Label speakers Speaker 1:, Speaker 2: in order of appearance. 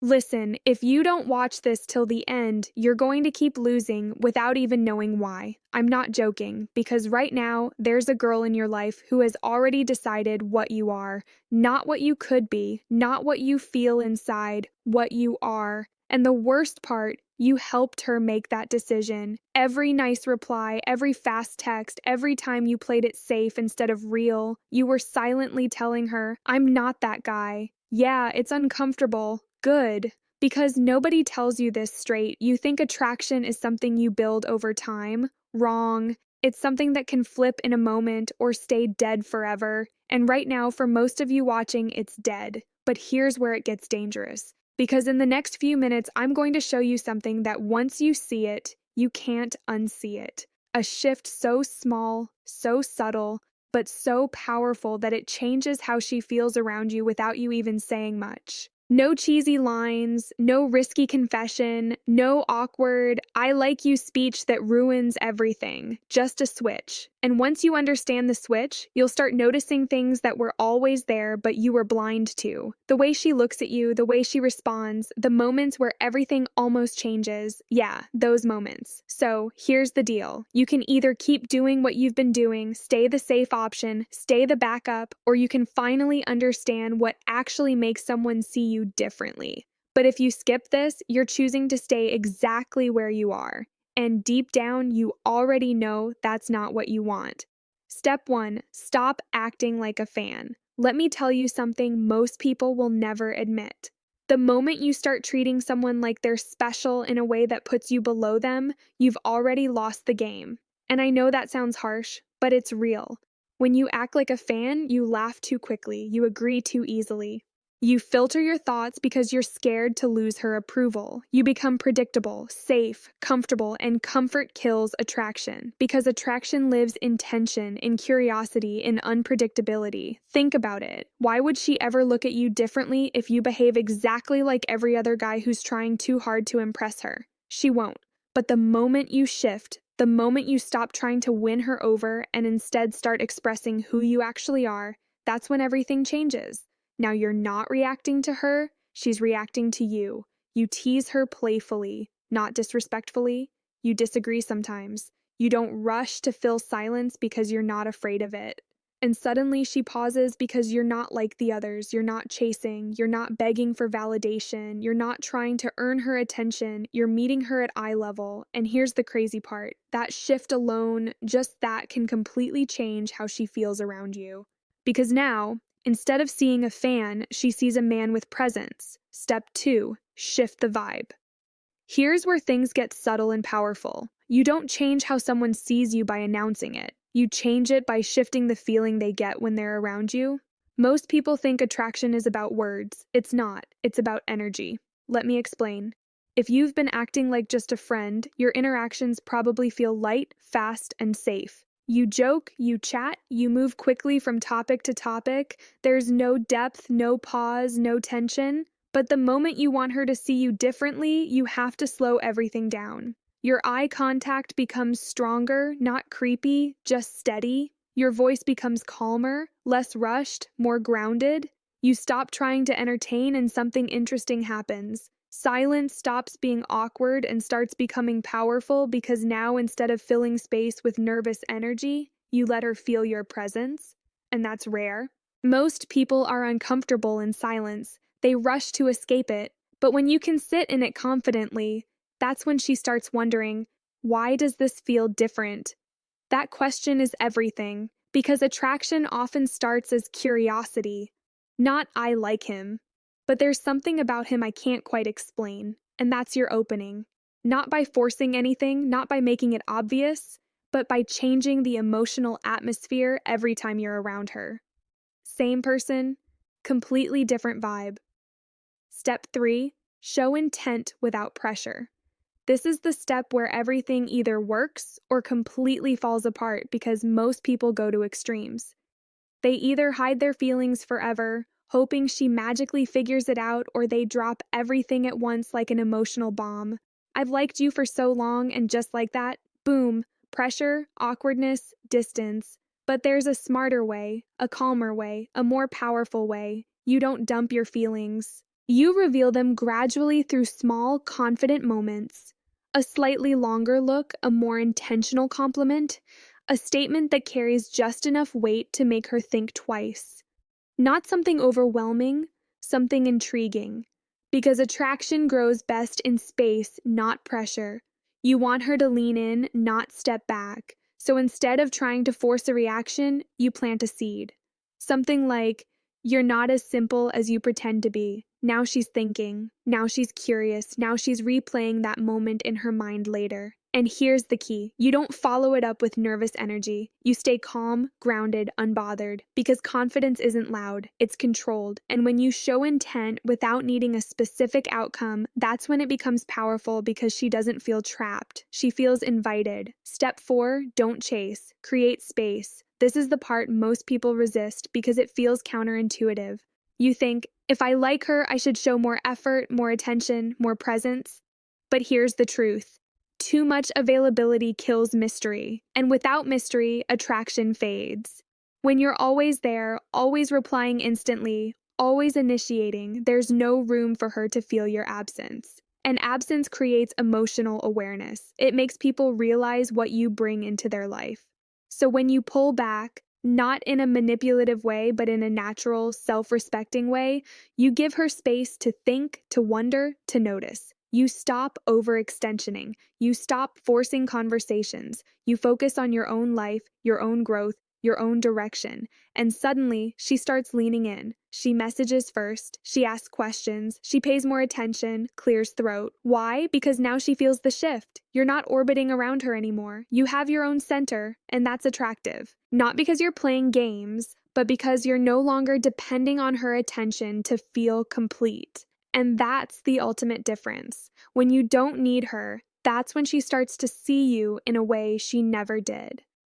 Speaker 1: Listen, if you don't watch this till the end, you're going to keep losing without even knowing why. I'm not joking, because right now, there's a girl in your life who has already decided what you are, not what you could be, not what you feel inside, what you are. And the worst part, you helped her make that decision. Every nice reply, every fast text, every time you played it safe instead of real, you were silently telling her, I'm not that guy. Yeah, it's uncomfortable. Good. Because nobody tells you this straight. You think attraction is something you build over time. Wrong. It's something that can flip in a moment or stay dead forever. And right now, for most of you watching, it's dead. But here's where it gets dangerous. Because in the next few minutes, I'm going to show you something that once you see it, you can't unsee it. A shift so small, so subtle, but so powerful that it changes how she feels around you without you even saying much. No cheesy lines, no risky confession, no awkward, I like you speech that ruins everything. Just a switch. And once you understand the switch, you'll start noticing things that were always there but you were blind to. The way she looks at you, the way she responds, the moments where everything almost changes. Yeah, those moments. So, here's the deal. You can either keep doing what you've been doing, stay the safe option, stay the backup, or you can finally understand what actually makes someone see you differently. But if you skip this, you're choosing to stay exactly where you are. And deep down, you already know that's not what you want. Step 1. Stop acting like a fan. Let me tell you something most people will never admit. The moment you start treating someone like they're special in a way that puts you below them, you've already lost the game. And I know that sounds harsh, but it's real. When you act like a fan, you laugh too quickly, you agree too easily. You filter your thoughts because you're scared to lose her approval. You become predictable, safe, comfortable, and comfort kills attraction because attraction lives in tension, in curiosity, in unpredictability. Think about it. Why would she ever look at you differently if you behave exactly like every other guy who's trying too hard to impress her? She won't. But the moment you shift, the moment you stop trying to win her over and instead start expressing who you actually are, that's when everything changes. Now you're not reacting to her, she's reacting to you. You tease her playfully, not disrespectfully. You disagree sometimes. You don't rush to fill silence because you're not afraid of it. And suddenly she pauses because you're not like the others. You're not chasing. You're not begging for validation. You're not trying to earn her attention. You're meeting her at eye level. And here's the crazy part. That shift alone, just that, can completely change how she feels around you. Because now, instead of seeing a fan, she sees a man with presence. Step 2. Shift the vibe. Here's where things get subtle and powerful. You don't change how someone sees you by announcing it. You change it by shifting the feeling they get when they're around you. Most people think attraction is about words. It's not. It's about energy. Let me explain. If you've been acting like just a friend, your interactions probably feel light, fast, and safe. You joke, you chat, you move quickly from topic to topic. There's no depth, no pause, no tension. But the moment you want her to see you differently, you have to slow everything down. Your eye contact becomes stronger, not creepy, just steady. Your voice becomes calmer, less rushed, more grounded. You stop trying to entertain and something interesting happens. Silence stops being awkward and starts becoming powerful because now instead of filling space with nervous energy, you let her feel your presence. And that's rare. Most people are uncomfortable in silence. They rush to escape it. But when you can sit in it confidently, that's when she starts wondering, why does this feel different? That question is everything, because attraction often starts as curiosity, not I like him. But there's something about him I can't quite explain, and that's your opening. Not by forcing anything, not by making it obvious, but by changing the emotional atmosphere every time you're around her. Same person, completely different vibe. Step 3. Show intent without pressure. This is the step where everything either works or completely falls apart because most people go to extremes. They either hide their feelings forever, hoping she magically figures it out, or they drop everything at once like an emotional bomb. I've liked you for so long, and just like that, boom, pressure, awkwardness, distance. But there's a smarter way, a calmer way, a more powerful way. You don't dump your feelings. You reveal them gradually through small, confident moments. A slightly longer look, a more intentional compliment, a statement that carries just enough weight to make her think twice. Not something overwhelming, something intriguing. Because attraction grows best in space, not pressure. You want her to lean in, not step back. So instead of trying to force a reaction, you plant a seed. Something like, "You're not as simple as you pretend to be." Now she's thinking. Now she's curious. Now she's replaying that moment in her mind later. And here's the key: you don't follow it up with nervous energy. You stay calm, grounded, unbothered, because confidence isn't loud, it's controlled. And when you show intent without needing a specific outcome, that's when it becomes powerful because she doesn't feel trapped. She feels invited. Step 4, don't chase, create space. This is the part most people resist because it feels counterintuitive. You think, if I like her, I should show more effort, more attention, more presence. But here's the truth: too much availability kills mystery, and without mystery, attraction fades. When you're always there, always replying instantly, always initiating, there's no room for her to feel your absence. And absence creates emotional awareness. It makes people realize what you bring into their life. So when you pull back, not in a manipulative way, but in a natural, self-respecting way, you give her space to think, to wonder, to notice. You stop overextensioning. You stop forcing conversations. You focus on your own life, your own growth, your own direction. And suddenly, she starts leaning in. She messages first. She asks questions. She pays more attention, clears throat. Why? Because now she feels the shift. You're not orbiting around her anymore. You have your own center, and that's attractive. Not because you're playing games, but because you're no longer depending on her attention to feel complete. And that's the ultimate difference. When you don't need her, that's when she starts to see you in a way she never did.